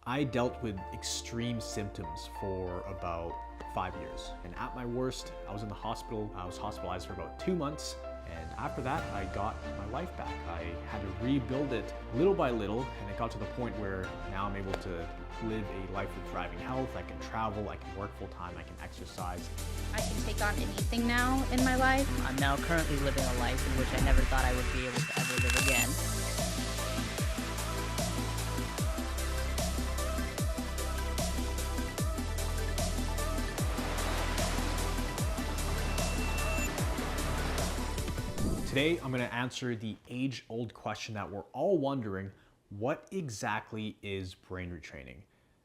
I dealt with extreme symptoms for about 5 years. And at my worst, I was in the hospital. I was hospitalized for about 2 months. And after that, I got my life back. I had to rebuild it little by little, and it got to the point where now I'm able to live a life with thriving health. I can travel, I can work full time, I can exercise. I can take on anything now in my life. I'm now currently living a life in which I never thought I would be able to ever live again. Today, I'm going to answer the age-old question that we're all wondering: what exactly is brain retraining?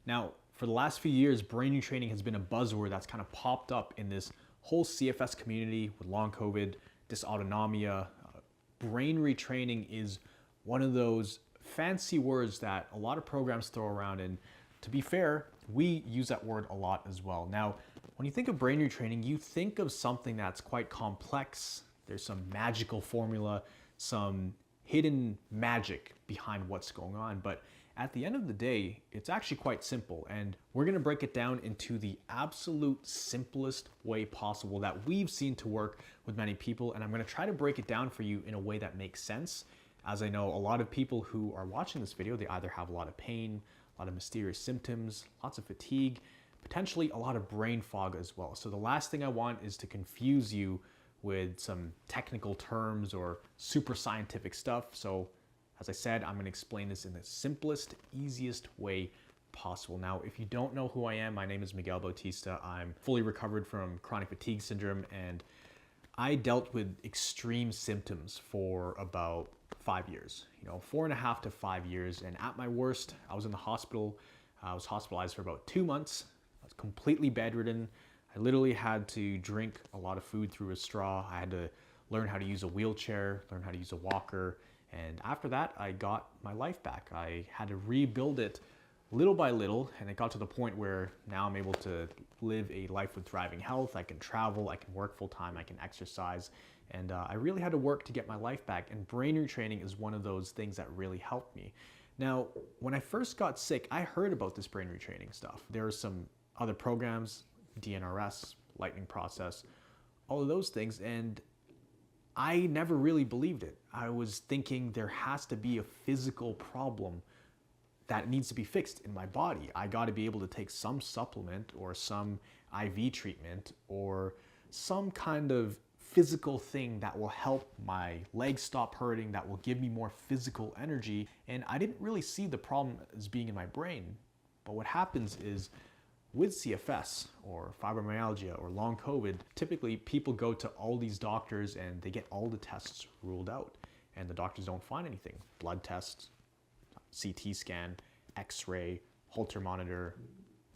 Now, for the last few years, brain retraining has been a buzzword that's kind of popped up in this whole CFS community with long COVID, dysautonomia. Brain retraining is one of those fancy words that a lot of programs throw around, and to be fair, we use that word a lot as well. Now, when you think of brain retraining, you think of something that's quite complex. There's some magical formula, some hidden magic behind what's going on. But at the end of the day, it's actually quite simple. And we're gonna break it down into the absolute simplest way possible that we've seen to work with many people. And I'm gonna try to break it down for you in a way that makes sense. As I know, a lot of people who are watching this video, they either have a lot of pain, a lot of mysterious symptoms, lots of fatigue, potentially a lot of brain fog as well. So the last thing I want is to confuse you with some technical terms or super scientific stuff. So as I said, I'm going to explain this in the simplest, easiest way possible. Now, if you don't know who I am, my name is Miguel Bautista. I'm fully recovered from chronic fatigue syndrome, and I dealt with extreme symptoms for about 5 years, 4.5 to 5 years. And at my worst, I was in the hospital. I was hospitalized for about 2 months. I was completely bedridden. I literally had to drink a lot of food through a straw. I had to learn how to use a wheelchair, learn how to use a walker. And after that, I got my life back. I had to rebuild it little by little, and it got to the point where now I'm able to live a life with thriving health. I can travel, I can work full time, I can exercise. And I really had to work to get my life back. And brain retraining is one of those things that really helped me. Now, when I first got sick, I heard about this brain retraining stuff. There are some other programs, DNRS, lightning process, all of those things, and I never really believed it. I was thinking there has to be a physical problem that needs to be fixed in my body. I got to be able to take some supplement or some IV treatment or some kind of physical thing that will help my legs stop hurting, that will give me more physical energy. And I didn't really see the problem as being in my brain. But what happens is, with CFS or fibromyalgia or long COVID, typically people go to all these doctors and they get all the tests ruled out, and the doctors don't find anything. Blood tests, CT scan, X-ray, Holter monitor,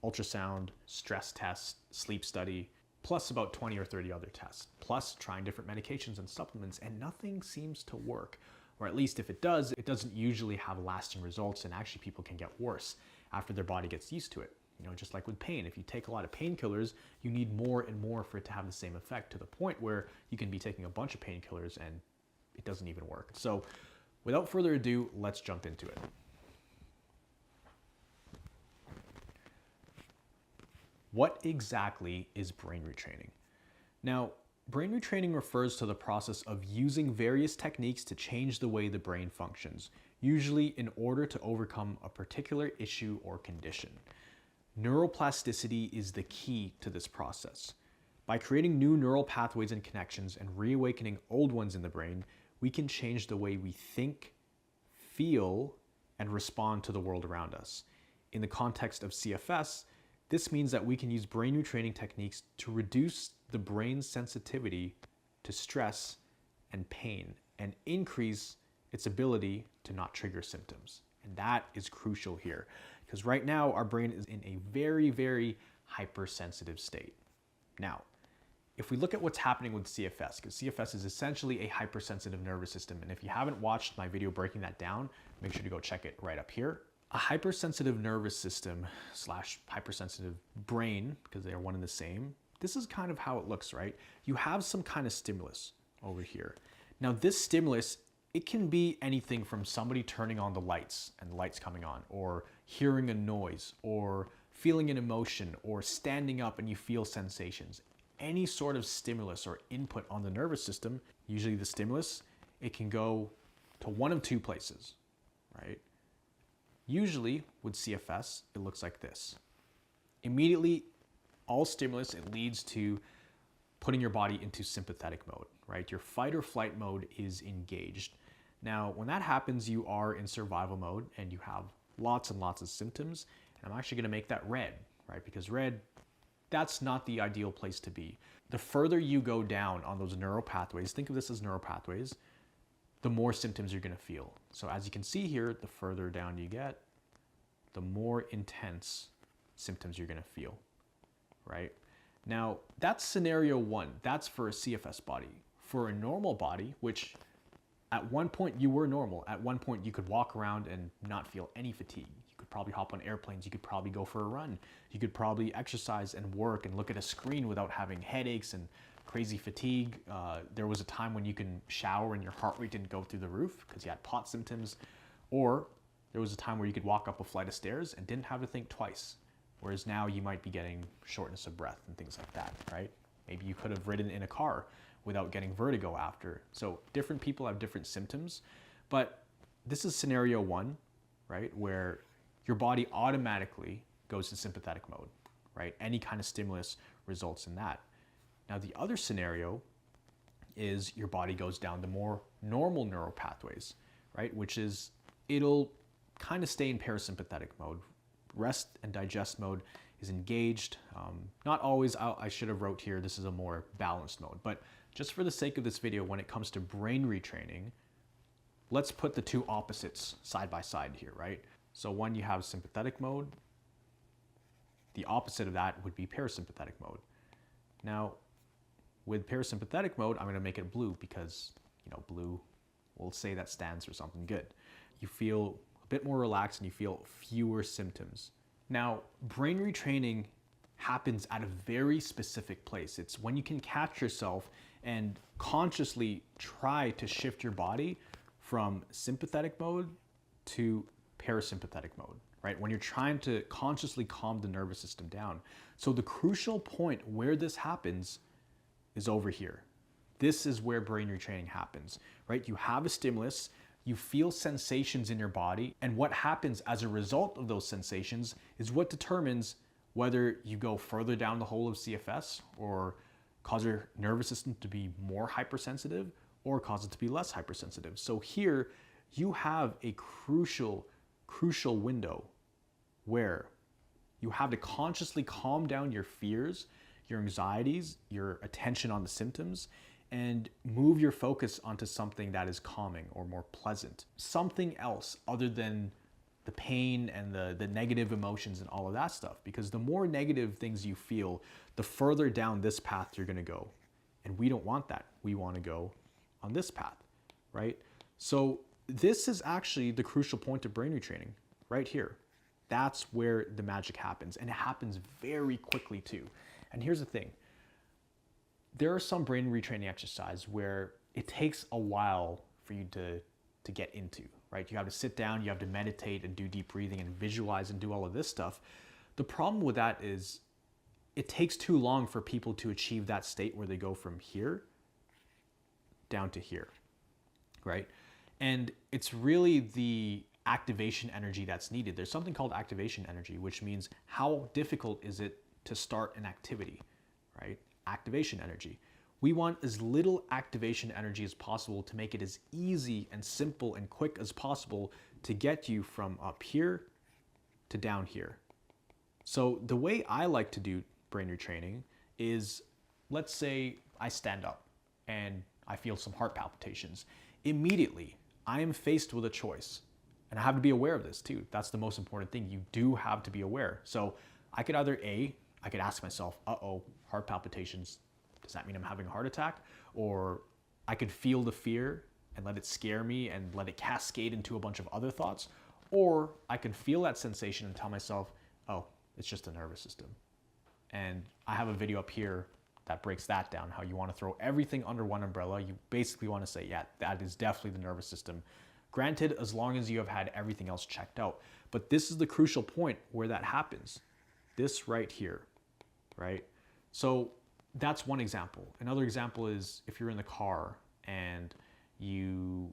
ultrasound, stress test, sleep study, plus about 20 or 30 other tests, plus trying different medications and supplements, and nothing seems to work. Or at least if it does, it doesn't usually have lasting results, and actually people can get worse after their body gets used to it. Just like with pain, if you take a lot of painkillers, you need more and more for it to have the same effect, to the point where you can be taking a bunch of painkillers and it doesn't even work. So without further ado, let's jump into it. What exactly is brain retraining? Now, brain retraining refers to the process of using various techniques to change the way the brain functions, usually in order to overcome a particular issue or condition. Neuroplasticity is the key to this process. By creating new neural pathways and connections and reawakening old ones in the brain, we can change the way we think, feel, and respond to the world around us. In the context of CFS, this means that we can use brain retraining techniques to reduce the brain's sensitivity to stress and pain and increase its ability to not trigger symptoms. And that is crucial here, because right now our brain is in a very, very hypersensitive state. Now, if we look at what's happening with CFS, because CFS is essentially a hypersensitive nervous system, and if you haven't watched my video breaking that down, make sure to go check it right up here. A hypersensitive nervous system slash hypersensitive brain, because they are one and the same, this is kind of how it looks, right? You have some kind of stimulus over here. Now this stimulus, it can be anything from somebody turning on the lights and the lights coming on, or hearing a noise or feeling an emotion or standing up and you feel sensations. Any sort of stimulus or input on the nervous system, usually the stimulus, it can go to one of two places, right? Usually with CFS, it looks like this. Immediately, all stimulus, it leads to putting your body into sympathetic mode, right? Your fight or flight mode is engaged. Now, when that happens, you are in survival mode and you have lots and lots of symptoms. And I'm actually gonna make that red, right? Because red, that's not the ideal place to be. The further you go down on those neural pathways, think of this as neural pathways, the more symptoms you're gonna feel. So as you can see here, the further down you get, the more intense symptoms you're gonna feel, right? Now, that's scenario one. That's for a CFS body. For a normal body, which at one point you were normal, at one point you could walk around and not feel any fatigue. You could probably hop on airplanes, you could probably go for a run, you could probably exercise and work and look at a screen without having headaches and crazy fatigue. There was a time when you can shower and your heart rate didn't go through the roof because you had POT symptoms. Or there was a time where you could walk up a flight of stairs and didn't have to think twice. Whereas now you might be getting shortness of breath and things like that, right? Maybe you could have ridden in a car without getting vertigo after. So different people have different symptoms, but this is scenario one, right? Where your body automatically goes to sympathetic mode, right? Any kind of stimulus results in that. Now the other scenario is your body goes down the more normal neural pathways, right? Which is, it'll kind of stay in parasympathetic mode. Rest and digest mode is engaged. Not always, I should have wrote here, this is a more balanced mode, but just for the sake of this video, when it comes to brain retraining, let's put the two opposites side by side here, right? So one, you have sympathetic mode. The opposite of that would be parasympathetic mode. Now, with parasympathetic mode, I'm gonna make it blue because, you know, blue, we'll say that stands for something good. You feel a bit more relaxed and you feel fewer symptoms. Now, brain retraining happens at a very specific place. It's when you can catch yourself and consciously try to shift your body from sympathetic mode to parasympathetic mode, right? When you're trying to consciously calm the nervous system down. So the crucial point where this happens is over here. This is where brain retraining happens, right? You have a stimulus, you feel sensations in your body, and what happens as a result of those sensations is what determines whether you go further down the hole of CFS or cause your nervous system to be more hypersensitive or cause it to be less hypersensitive. So here you have a crucial window where you have to consciously calm down your fears, your anxieties, your attention on the symptoms, and move your focus onto something that is calming or more pleasant. Something else other than the pain and the negative emotions and all of that stuff. Because the more negative things you feel, the further down this path you're gonna go. And we don't want that. We wanna go on this path, right? So this is actually the crucial point of brain retraining, right here. That's where the magic happens, and it happens very quickly too. And here's the thing. There are some brain retraining exercises where it takes a while for you to get into, right? You have to sit down, you have to meditate and do deep breathing and visualize and do all of this stuff. The problem with that is it takes too long for people to achieve that state where they go from here down to here, right? And it's really the activation energy that's needed. There's something called activation energy, which means how difficult is it to start an activity, right? Activation energy. We want as little activation energy as possible to make it as easy and simple and quick as possible to get you from up here to down here. So the way I like to do brain retraining is, let's say I stand up and I feel some heart palpitations. Immediately, I am faced with a choice. And I have to be aware of this too. That's the most important thing. You do have to be aware. So I could either I could ask myself, uh-oh, heart palpitations. Does that mean I'm having a heart attack? Or I could feel the fear and let it scare me and let it cascade into a bunch of other thoughts. Or I can feel that sensation and tell myself, oh, it's just the nervous system. And I have a video up here that breaks that down, how you want to throw everything under one umbrella. You basically want to say, yeah, that is definitely the nervous system Granted, as long as you have had everything else checked out. But this is the crucial point where that happens. This right here, right? So that's one example. Another example is if you're in the car and you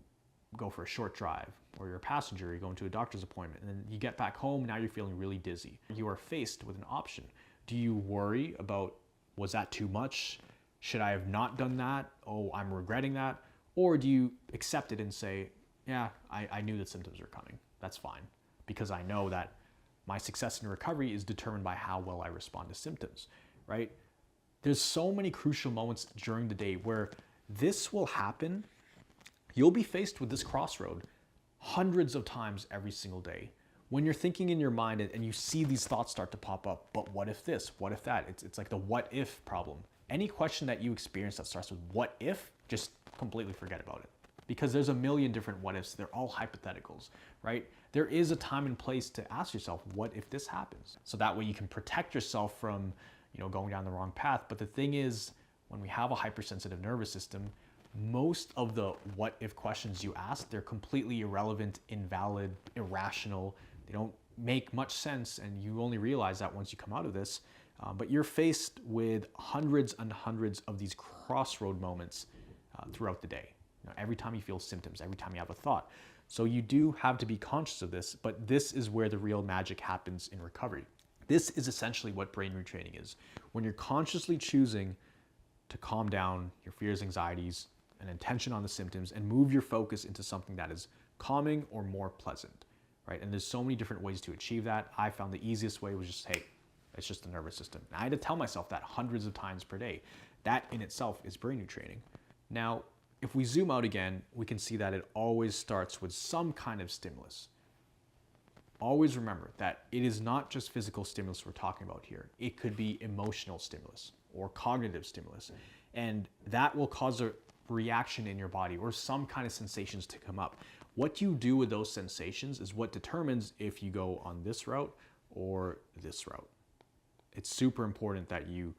go for a short drive, or you're a passenger, you go into a doctor's appointment, and then you get back home, now you're feeling really dizzy. You are faced with an option. Do you worry about, was that too much? Should I have not done that? Oh, I'm regretting that. Or do you accept it and say, yeah, I knew that symptoms were coming. That's fine. Because I know that my success in recovery is determined by how well I respond to symptoms, right? There's so many crucial moments during the day where this will happen. You'll be faced with this crossroad hundreds of times every single day. When you're thinking in your mind and you see these thoughts start to pop up, but what if this, what if that? It's like the what if problem. Any question that you experience that starts with what if, just completely forget about it. Because there's a million different what ifs. They're all hypotheticals, right? There is a time and place to ask yourself, what if this happens? So that way you can protect yourself from, going down the wrong path. But the thing is, when we have a hypersensitive nervous system, most of the what if questions you ask, they're completely irrelevant, invalid, irrational. They don't make much sense, and you only realize that once you come out of this. But you're faced with hundreds and hundreds of these crossroad moments throughout the day. Every time you feel symptoms, every time you have a thought. So you do have to be conscious of this, but this is where the real magic happens in recovery. This is essentially what brain retraining is. When you're consciously choosing to calm down your fears, anxieties, and attention on the symptoms and move your focus into something that is calming or more pleasant, right? And there's so many different ways to achieve that. I found the easiest way was just, hey, it's just the nervous system. And I had to tell myself that hundreds of times per day. That in itself is brain retraining. Now, if we zoom out again, we can see that it always starts with some kind of stimulus. Always remember that it is not just physical stimulus we're talking about here. It could be emotional stimulus or cognitive stimulus. And that will cause a reaction in your body or some kind of sensations to come up. What you do with those sensations is what determines if you go on this route or this route. It's super important that you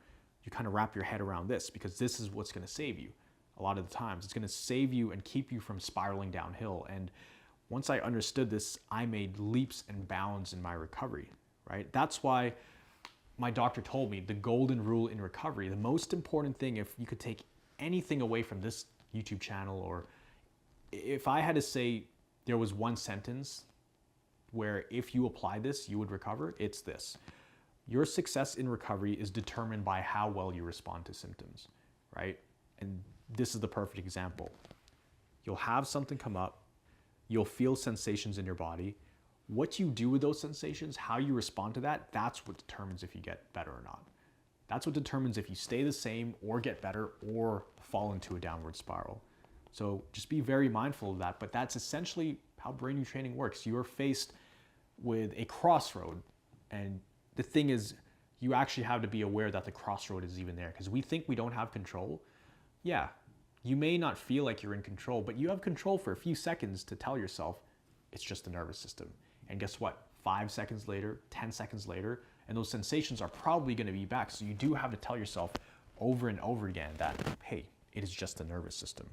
kind of wrap your head around this, because this is what's going to save you. A lot of the times it's going to save you and keep you from spiraling downhill. And once I understood this, I made leaps and bounds in my recovery, right? That's why my doctor told me the golden rule in recovery, the most important thing, if you could take anything away from this YouTube channel, or if I had to say there was one sentence where if you apply this, you would recover, it's this. Your success in recovery is determined by how well you respond to symptoms, right? And this is the perfect example. You'll have something come up, you'll feel sensations in your body. What you do with those sensations, how you respond to that, that's what determines if you get better or not. That's what determines if you stay the same or get better or fall into a downward spiral. So just be very mindful of that, but that's essentially how brain retraining works. You are faced with a crossroad, and the thing is, you actually have to be aware that the crossroad is even there, because we think we don't have control. Yeah, you may not feel like you're in control, but you have control for a few seconds to tell yourself it's just the nervous system. And guess what? 5 seconds later, 10 seconds later, and those sensations are probably going to be back. So you do have to tell yourself over and over again that, hey, it is just the nervous system.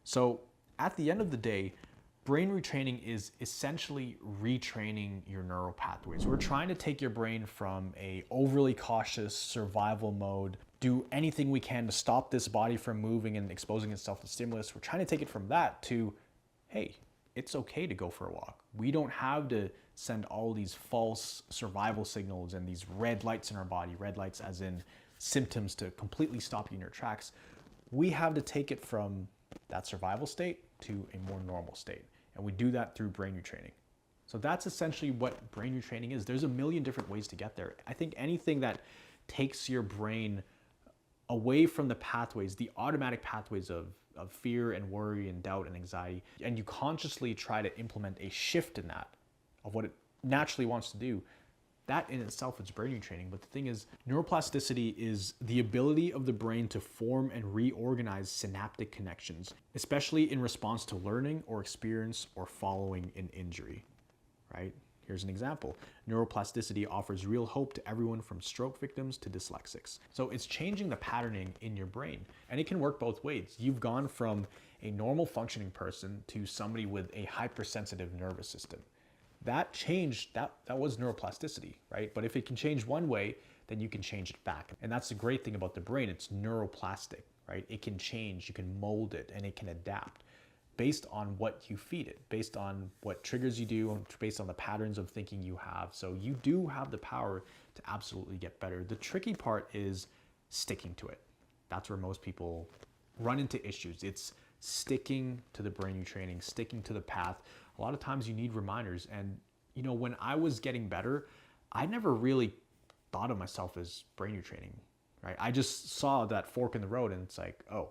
So at the end of the day, brain retraining is essentially retraining your neural pathways. We're trying to take your brain from a overly cautious survival mode, do anything we can to stop this body from moving and exposing itself to stimulus. We're trying to take it from that to, hey, it's okay to go for a walk. We don't have to send all these false survival signals and these red lights in our body, red lights as in symptoms, to completely stop you in your tracks. We have to take it from that survival state to a more normal state. And we do that through brain retraining. So that's essentially what brain retraining is. There's a million different ways to get there. I think anything that takes your brain away from the pathways, the automatic pathways of fear and worry and doubt and anxiety, and you consciously try to implement a shift in that, of what it naturally wants to do, that in itself is brain retraining. But the thing is, neuroplasticity is the ability of the brain to form and reorganize synaptic connections, especially in response to learning or experience or following an injury, right? Here's an example. Neuroplasticity offers real hope to everyone from stroke victims to dyslexics. So it's changing the patterning in your brain, and it can work both ways. You've gone from a normal functioning person to somebody with a hypersensitive nervous system. That changed, that was neuroplasticity, right? But if it can change one way, then you can change it back. And that's the great thing about the brain. It's neuroplastic, right? It can change, you can mold it, and it can adapt based on what you feed it, based on what triggers you do, based on the patterns of thinking you have. So you do have the power to absolutely get better. The tricky part is sticking to it. That's where most people run into issues. It's sticking to the brain retraining, sticking to the path. A lot of times you need reminders. And you know, when I was getting better, I never really thought of myself as brain retraining, right? I just saw that fork in the road and it's like, oh,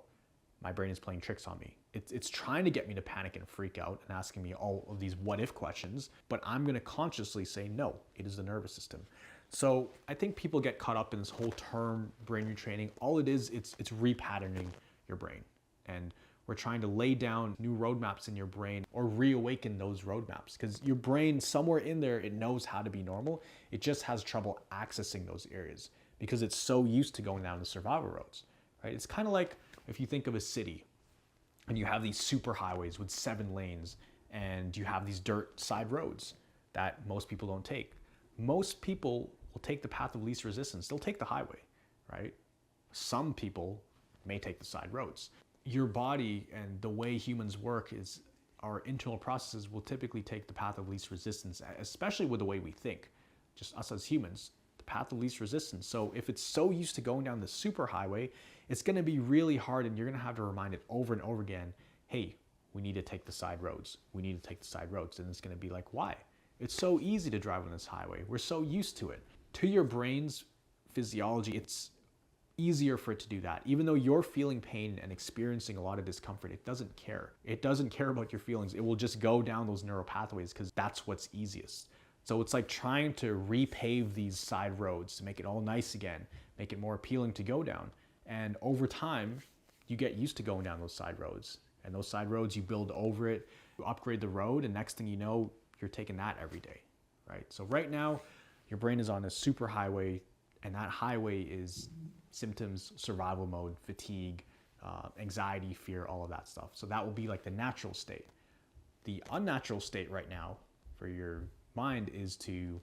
my brain is playing tricks on me. It's trying to get me to panic and freak out and asking me all of these what if questions, but I'm gonna consciously say, no, it is the nervous system. So I think people get caught up in this whole term brain retraining. All it is, it's repatterning your brain. And we're trying to lay down new roadmaps in your brain or reawaken those roadmaps, because your brain, somewhere in there, it knows how to be normal. It just has trouble accessing those areas because it's so used to going down the survival roads, right? It's kind of like if you think of a city and you have these super highways with 7 lanes and you have these dirt side roads that most people don't take. Most people will take the path of least resistance. They'll take the highway, right? Some people may take the side roads. Your body and the way humans work is our internal processes will typically take the path of least resistance, especially with the way we think, just us as humans, the path of least resistance. So if it's so used to going down the super highway, it's going to be really hard, and you're going to have to remind it over and over again, hey, we need to take the side roads. We need to take the side roads. And it's going to be like, why? It's so easy to drive on this highway. We're so used to it. To your brain's physiology, it's easier for it to do that. Even though you're feeling pain and experiencing a lot of discomfort, it doesn't care. It doesn't care about your feelings. It will just go down those neural pathways because that's what's easiest. So it's like trying to repave these side roads to make it all nice again, make it more appealing to go down. And over time, you get used to going down those side roads. And those side roads, you build over it, you upgrade the road, and next thing you know, you're taking that every day, right? So right now, your brain is on a super highway, and that highway is symptoms, survival mode, fatigue, anxiety, fear, all of that stuff. So that will be like the natural state. The unnatural state right now for your mind is to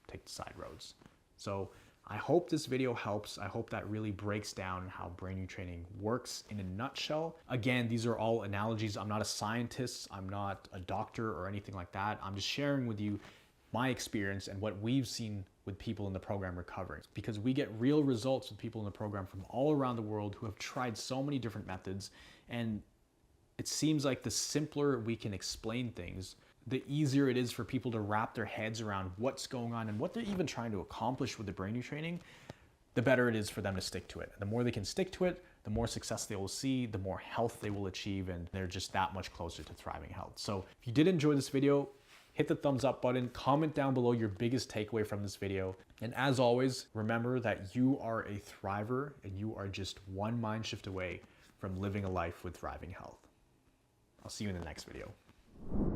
take the side roads. So I hope this video helps. I hope that really breaks down how brain retraining works in a nutshell. Again, these are all analogies. I'm not a scientist. I'm not a doctor or anything like that. I'm just sharing with you my experience and what we've seen with people in the program recovering, because we get real results with people in the program from all around the world who have tried so many different methods. And it seems like the simpler we can explain things, the easier it is for people to wrap their heads around what's going on and what they're even trying to accomplish with the brain retraining, the better it is for them to stick to it. The more they can stick to it, the more success they will see, the more health they will achieve, and they're just that much closer to thriving health. So if you did enjoy this video, hit the thumbs up button, comment down below your biggest takeaway from this video. And as always, remember that you are a thriver and you are just one mind shift away from living a life with thriving health. I'll see you in the next video.